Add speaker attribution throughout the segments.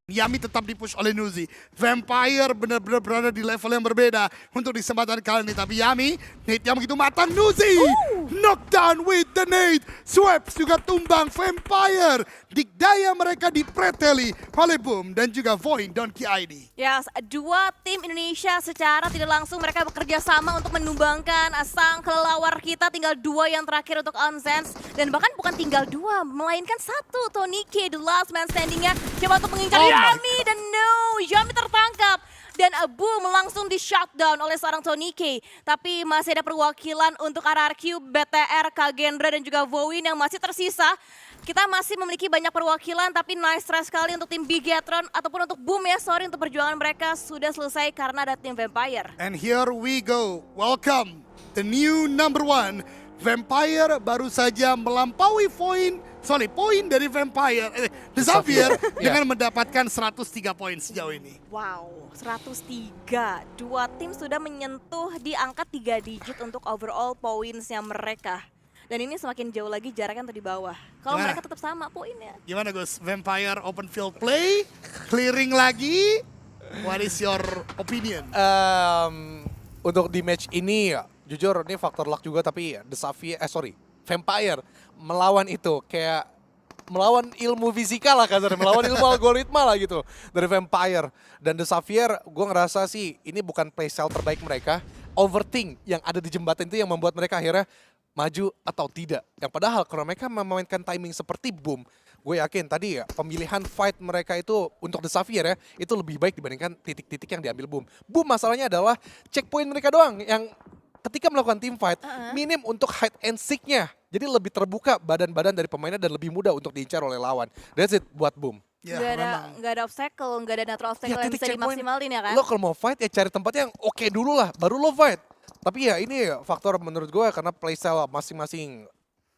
Speaker 1: Yami tetap dipush oleh Nuzi. Vampire benar-benar berada di level yang berbeda untuk di kesempatan kali ini. Tapi Yami, Nate yang begitu matang. Nuzi, knockdown with the Nate. Swaps juga tumbang Vampire. Dikdaya mereka dipreteli oleh Boom dan juga Void Donkey ID.
Speaker 2: Ya, dua tim Indonesia secara tidak langsung mereka bekerja sama untuk menumbangkan sang kelelawar kita. Tinggal dua yang terakhir untuk Onzens. Dan bahkan bukan tinggal dua, melainkan satu. Tony K, the last man standingnya. Coba untuk mengincar Yami dan no, Yami tertangkap. Dan Boom langsung di shutdown oleh seorang Tony K. Tapi masih ada perwakilan untuk RRQ, BTR, Kagendra dan juga Vowin yang masih tersisa. Kita masih memiliki banyak perwakilan tapi nice try sekali untuk tim Bigetron ataupun untuk Boom ya. Sorry untuk perjuangan mereka sudah selesai karena ada tim Vampire.
Speaker 1: And here we go. Welcome the new number one. Vampire baru saja melampaui poin dari Vampire, The Xavier dengan mendapatkan 103 poin sejauh ini.
Speaker 2: Wow, 103. Dua tim sudah menyentuh di angka 3 digit untuk overall pointsnya mereka. Dan ini semakin jauh lagi jaraknya untuk di bawah. Kalau
Speaker 1: Gimana?
Speaker 2: mereka tetap sama poinnya.
Speaker 1: Gimana Gus? Vampire open field play, clearing lagi. What is your opinion?
Speaker 3: Untuk di match ini ya, jujur ini faktor luck juga tapi The Xavier, Vampire melawan itu kayak melawan ilmu fisika lah kasarnya, melawan ilmu algoritma lah gitu dari Vampire. Dan The Xavier gue ngerasa sih ini bukan playstyle terbaik mereka. Overthink yang ada di jembatan itu yang membuat mereka akhirnya maju atau tidak. Yang padahal kalau mereka memainkan timing seperti Boom, gue yakin tadi ya pemilihan fight mereka itu untuk The Xavier ya, itu lebih baik dibandingkan titik-titik yang diambil Boom. Boom masalahnya adalah checkpoint mereka doang yang ketika melakukan team fight, minim untuk hide and seek-nya. Jadi lebih terbuka badan-badan dari pemainnya dan lebih mudah untuk diincar oleh lawan. That's it buat Boom.
Speaker 1: Ya,
Speaker 2: Nggak ada obstacle, nggak ada natural obstacle yang
Speaker 3: titik
Speaker 2: bisa
Speaker 3: checkpoint,
Speaker 2: dimaksimalin ya kan?
Speaker 3: lo kalau mau fight ya cari tempatnya yang oke dulu lah, baru lo fight. Tapi ya ini faktor menurut gue karena playstyle masing-masing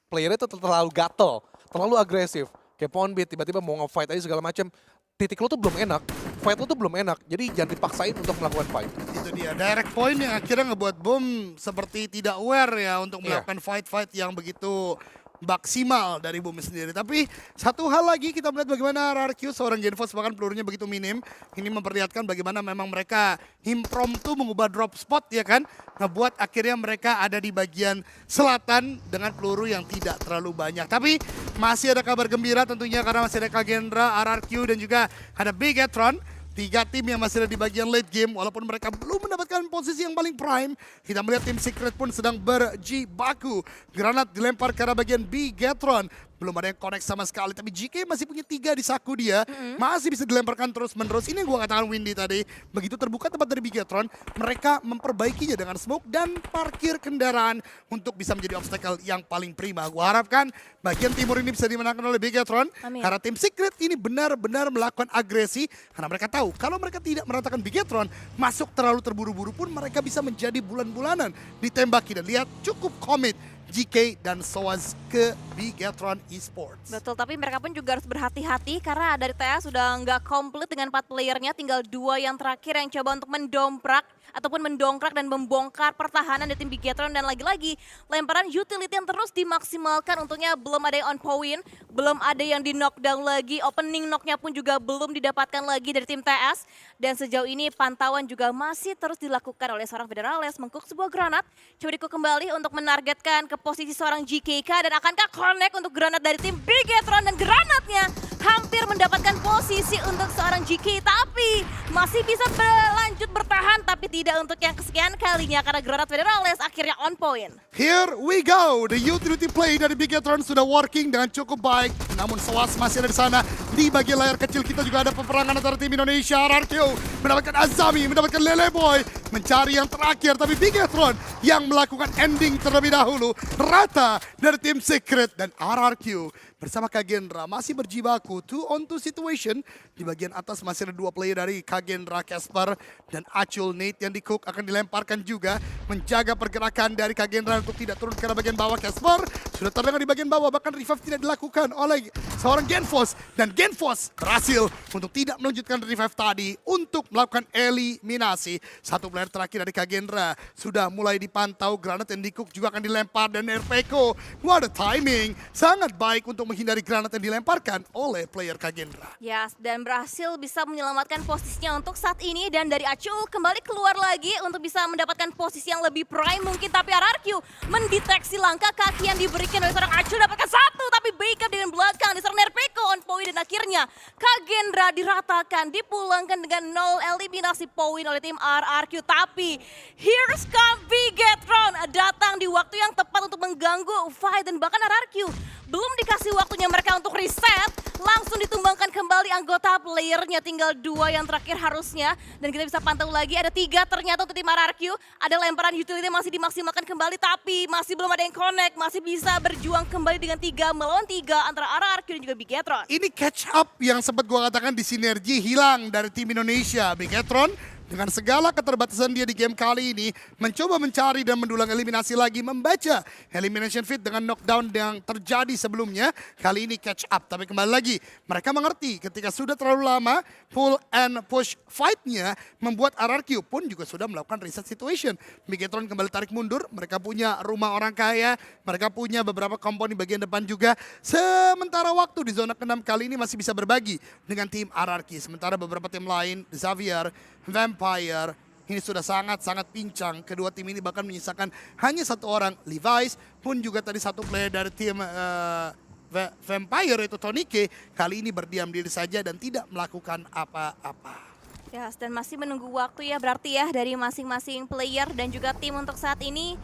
Speaker 3: player itu terlalu gatel, terlalu agresif. Kayak Poundbeat tiba-tiba mau nge-fight aja segala macam. Titik lo tuh belum enak, fight lo tuh belum enak. Jadi jangan dipaksain untuk melakukan fight.
Speaker 1: itu dia direct point yang akhirnya ngebuat Boom seperti tidak aware ya untuk melakukan fight-fight yang begitu maksimal dari Boom sendiri. Tapi satu hal lagi kita melihat bagaimana RRQ seorang Genfos bahkan pelurunya begitu minim. Ini memperlihatkan bagaimana memang mereka impromptu mengubah drop spot ya kan. Ngebuat akhirnya mereka ada di bagian selatan dengan peluru yang tidak terlalu banyak. Tapi masih ada kabar gembira tentunya karena masih ada Kagendra, RRQ dan juga ada Bigetron. 3 tim yang masih ada di bagian late game, walaupun mereka belum mendapatkan posisi yang paling prime. Kita melihat tim Secret pun sedang berjibaku. Granat dilempar ke arah bagian Bigetron. Belum ada yang connect sama sekali, tapi GK masih punya 3 di saku dia. Masih bisa dilemparkan terus-menerus. Ini yang gue katakan Windy tadi. Begitu terbuka tempat dari Bigetron, mereka memperbaikinya dengan smoke dan parkir kendaraan untuk bisa menjadi obstacle yang paling prima. Gue harapkan bagian timur ini bisa dimenangkan oleh Bigetron. Karena tim Secret ini benar-benar melakukan agresi. Karena mereka tahu, kalau mereka tidak meratakan Bigetron, masuk terlalu terburu-buru pun mereka bisa menjadi bulan-bulanan ditembaki. Dan lihat cukup komit GK dan Soaz ke Bigetron Esports.
Speaker 2: Betul, tapi mereka pun juga harus berhati-hati karena dari TS sudah nggak komplit dengan 4 playernya, tinggal 2 yang terakhir yang coba untuk mendongkrak dan membongkar pertahanan dari tim Bigetron. Dan lagi-lagi lemparan utility yang terus dimaksimalkan, untungnya belum ada yang on point, belum ada yang di knockdown lagi, opening knocknya pun juga belum didapatkan lagi dari tim TS. Dan sejauh ini pantauan juga masih terus dilakukan oleh seorang Federales, mengcook sebuah granat, coba di-cook kembali untuk menargetkan ke posisi seorang GKK dan akankah connect untuk granat dari tim Bigetron, dan granatnya hampir mendapatkan posisi untuk seorang GK, tapi masih bisa berlanjut bertahan, tapi tidak untuk yang kesekian kalinya karena granat Federales akhirnya on point.
Speaker 1: Here we go, the utility play dari Bigetron sudah working dengan cukup baik. Namun Soaz masih ada di sana. Di bagian layar kecil kita juga ada peperangan antara tim Indonesia. RRQ mendapatkan Azami, mendapatkan Lele Boy, mencari yang terakhir. Tapi Bigetron yang melakukan ending terlebih dahulu. Rata dari tim Secret dan RRQ bersama Kagendra masih berjibaku 2-on-2 situation. Di bagian atas masih ada 2 player dari Kagendra, Casper dan Acul. Nate yang di-cook akan dilemparkan juga, menjaga pergerakan dari Kagendra untuk tidak turun ke arah bagian bawah. Casper sudah terdengar di bagian bawah, bahkan revive tidak dilakukan oleh seorang Genfos, dan Genfos berhasil untuk tidak melanjutkan revive tadi untuk melakukan eliminasi. 1 player terakhir dari Kagendra sudah mulai dipantau, granat yang di-cook juga akan dilempar, dan RPK, what a timing, sangat baik untuk untuk menghindari granat yang dilemparkan oleh player Kagendra.
Speaker 2: Yes, dan berhasil bisa menyelamatkan posisinya untuk saat ini. Dan dari Acul kembali keluar lagi untuk bisa mendapatkan posisi yang lebih prime mungkin. Tapi RRQ mendeteksi langkah kaki yang diberikan oleh seorang Acul, dapatkan satu. Tapi backup dengan belakang diserang Nerpeko on point. Dan akhirnya Kagendra diratakan, dipulangkan dengan 0 eliminasi poin oleh tim RRQ. Tapi here's come Bigetron datang di waktu yang tepat untuk mengganggu fight. Dan bahkan RRQ belum dikasih waktunya mereka untuk reset, langsung ditumbangkan kembali anggota playernya. Tinggal 2 yang terakhir harusnya. Dan kita bisa pantau lagi ada 3 ternyata untuk tim RRQ. Ada lemparan utility masih dimaksimalkan kembali, tapi masih belum ada yang connect. Masih bisa berjuang kembali dengan 3 melawan 3 antara RRQ dan juga Bigetron.
Speaker 1: Ini catch up yang sempat gua katakan di sinergi hilang dari tim Indonesia. Bigetron dengan segala keterbatasan dia di game kali ini mencoba mencari dan mendulang eliminasi lagi, membaca elimination fit dengan knockdown yang terjadi sebelumnya. Kali ini catch up, tapi kembali lagi mereka mengerti ketika sudah terlalu lama pull and push fight-nya membuat RRQ pun juga sudah melakukan reset situation. Bigetron kembali tarik mundur, mereka punya rumah orang kaya, mereka punya beberapa kompon di bagian depan juga. Sementara waktu di zona ke-6 kali ini masih bisa berbagi dengan tim RRQ. Sementara beberapa tim lain, Xavier, Vampire, ini sudah sangat-sangat pincang. Kedua tim ini bahkan menyisakan hanya 1 orang. Levi's pun juga tadi 1 player dari tim Vampire, yaitu Tonike, kali ini berdiam diri saja dan tidak melakukan apa-apa.
Speaker 2: Yes, dan masih menunggu waktu ya berarti ya dari masing-masing player dan juga tim untuk saat ini.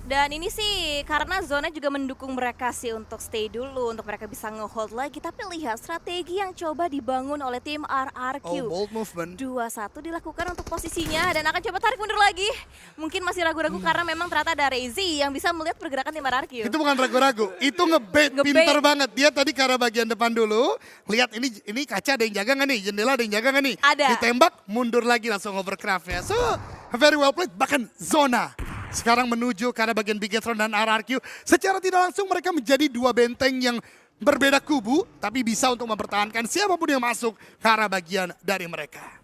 Speaker 2: Dan ini sih karena zona juga mendukung mereka sih untuk stay dulu, untuk mereka bisa nge-hold lagi. Tapi lihat strategi yang coba dibangun oleh tim RRQ.
Speaker 1: Oh, bold movement.
Speaker 2: 2-1 dilakukan untuk posisinya dan akan coba tarik mundur lagi. Mungkin masih ragu-ragu karena memang ternyata ada Rezi yang bisa melihat pergerakan tim RRQ.
Speaker 1: Itu bukan ragu-ragu, itu ngebait pinter banget. Dia tadi ke arah bagian depan dulu, lihat ini kaca ada yang jaga nggak nih, jendela ada yang jaga nggak nih.
Speaker 2: Ada.
Speaker 1: Ditembak, mundur lagi langsung overcraft ya. So, very well played, bahkan zona. Sekarang menuju ke arah bagian Bigetron dan RRQ. Secara tidak langsung mereka menjadi 2 benteng yang berbeda kubu, tapi bisa untuk mempertahankan siapapun yang masuk ke arah bagian dari mereka.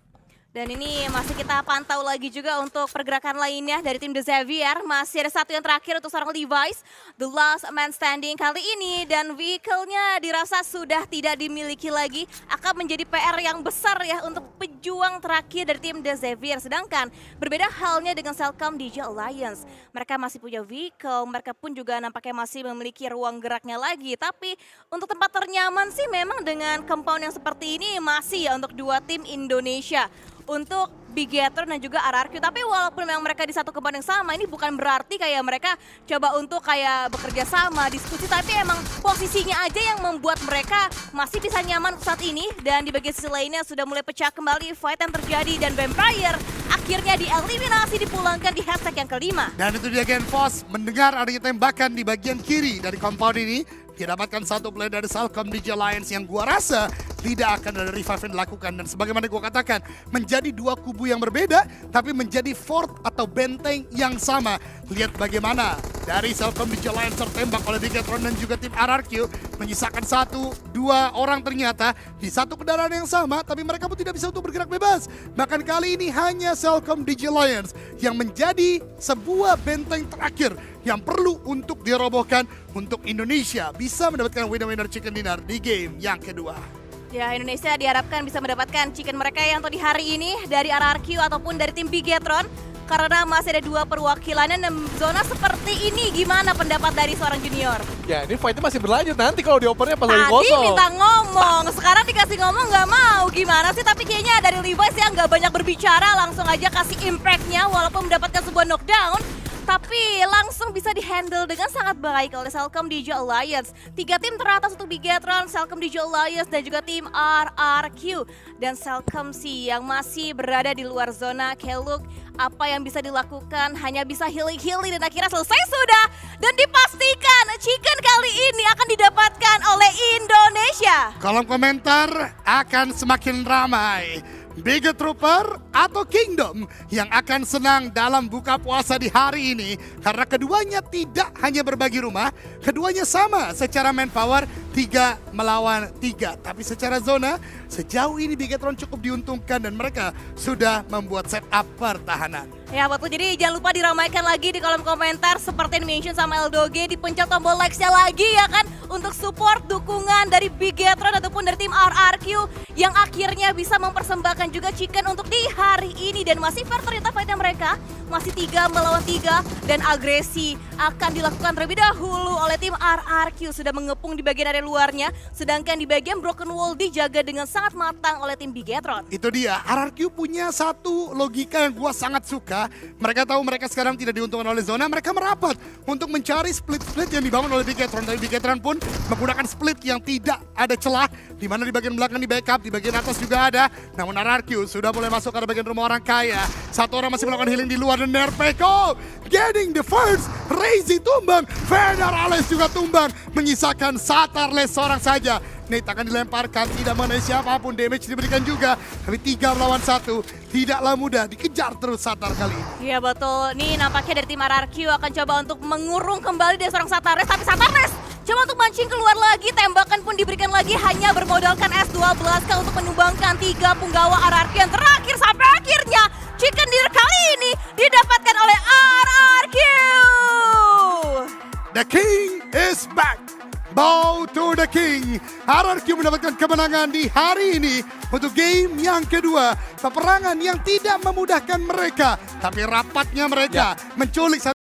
Speaker 2: Dan ini masih kita pantau lagi juga untuk pergerakan lainnya dari tim The Xavier. Masih ada 1 yang terakhir untuk seorang Levi's, the last man standing kali ini. Dan vehicle-nya dirasa sudah tidak dimiliki lagi. Akan menjadi PR yang besar ya untuk pejuang terakhir dari tim The Xavier. Sedangkan berbeda halnya dengan Cellcom DJ Alliance. Mereka masih punya vehicle, mereka pun juga nampaknya masih memiliki ruang geraknya lagi. Tapi untuk tempat ternyaman sih memang dengan compound yang seperti ini masih ya untuk 2 tim Indonesia. Untuk Bigetron dan juga RRQ. Tapi walaupun memang mereka di satu compound yang sama, ini bukan berarti kayak mereka coba untuk kayak bekerja sama, diskusi. Tapi emang posisinya aja yang membuat mereka masih bisa nyaman saat ini. Dan di bagian sisi lainnya sudah mulai pecah kembali fight yang terjadi. Dan Vampire akhirnya dieliminasi, dipulangkan di hashtag yang kelima.
Speaker 1: Dan itu dia Genfos mendengar adanya tembakan di bagian kiri dari compound ini. Dia dapatkan 1 play dari Cellcom DJ Alliance yang gua rasa tidak akan ada revive yang dilakukan. Dan sebagaimana gua katakan, menjadi 2 kubu yang berbeda, tapi menjadi fort atau benteng yang sama. Lihat bagaimana dari Cellcom DJ Alliance tertembak oleh Bigetron dan juga tim RRQ. Menyisakan 1-2 orang ternyata di satu kendaraan yang sama, tapi mereka pun tidak bisa untuk bergerak bebas. Bahkan kali ini hanya Cellcom DJ Alliance yang menjadi sebuah benteng terakhir yang perlu untuk dirobohkan untuk Indonesia bisa mendapatkan winner-winner chicken dinner di game yang kedua.
Speaker 2: Ya, Indonesia diharapkan bisa mendapatkan chicken mereka yang untuk di hari ini dari RRQ ataupun dari tim Bigetron. Karena masih ada 2 perwakilan dan zona seperti ini, gimana pendapat dari seorang junior?
Speaker 3: Ya ini fightnya masih berlanjut, nanti kalau diopernya pas lagi
Speaker 2: Tadi
Speaker 3: kosong.
Speaker 2: minta ngomong, sekarang dikasih ngomong nggak mau, gimana sih? Tapi kayaknya dari Levi's yang nggak banyak berbicara, langsung aja kasih impact-nya walaupun mendapatkan sebuah knockdown. Tapi langsung bisa dihandle dengan sangat baik oleh Cellcom DJ Alliance. 3 tim teratas untuk Bigetron, Cellcom DJ Alliance dan juga tim RRQ. Dan Cellcom sih yang masih berada di luar zona. Keluk, apa yang bisa dilakukan? Hanya bisa healing-healing dan akhirnya selesai sudah. Dan dipastikan chicken kali ini akan didapatkan oleh Indonesia.
Speaker 1: Kolom komentar akan semakin ramai. Bigot Trooper atau Kingdom yang akan senang dalam buka puasa di hari ini karena keduanya tidak hanya berbagi rumah, keduanya sama secara manpower 3 melawan 3. Tapi secara zona sejauh ini Bigetron cukup diuntungkan dan mereka sudah membuat setup pertahanan.
Speaker 2: Ya betul, jadi jangan lupa diramaikan lagi di kolom komentar seperti yang mention sama Eldoge, dipencet tombol likes-nya lagi ya kan untuk support dukungan dari Bigetron ataupun dari tim RRQ yang akhirnya bisa mempersembahkan juga chicken untuk di hari ini dan masih fair ternyata fightnya mereka masih 3 melawan 3 dan agresi akan dilakukan terlebih dahulu oleh tim RRQ sudah mengepung di bagian area luarnya sedangkan di bagian broken wall dijaga dengan sangat matang oleh tim Bigetron.
Speaker 1: Itu dia, RRQ punya satu logika yang gua sangat suka. Mereka tahu mereka sekarang tidak diuntungkan oleh zona, mereka merapat untuk mencari split-split yang dibangun oleh Bigetron. Tapi Bigetron pun menggunakan split yang tidak ada celah, di mana di bagian belakang di backup, di bagian atas juga ada. Namun RRQ sudah mulai masuk ke bagian rumah orang kaya. Satu orang masih melakukan healing di luar dan Nerpeko getting the first. Razy tumbang, Federales juga tumbang, menyisakan Satarles seorang saja. Nate akan dilemparkan, tidak mengenai siapapun, damage diberikan juga. Tapi 3 melawan 1, tidaklah mudah, dikejar terus Satar kali ini.
Speaker 2: Iya betul, nih nampaknya dari tim RRQ akan coba untuk mengurung kembali dari seorang Satarles, tapi Satarles coba untuk mancing keluar lagi, tembakan pun diberikan lagi hanya bermodalkan S12 untuk menumbangkan 3 punggawa RRQ yang terakhir sampai akhirnya chicken dinner kali ini didapatkan oleh RRQ.
Speaker 1: The King is back. Bow to the King. RRQ mendapatkan kemenangan di hari ini untuk game yang kedua. Peperangan yang tidak memudahkan mereka, tapi rapatnya mereka menculik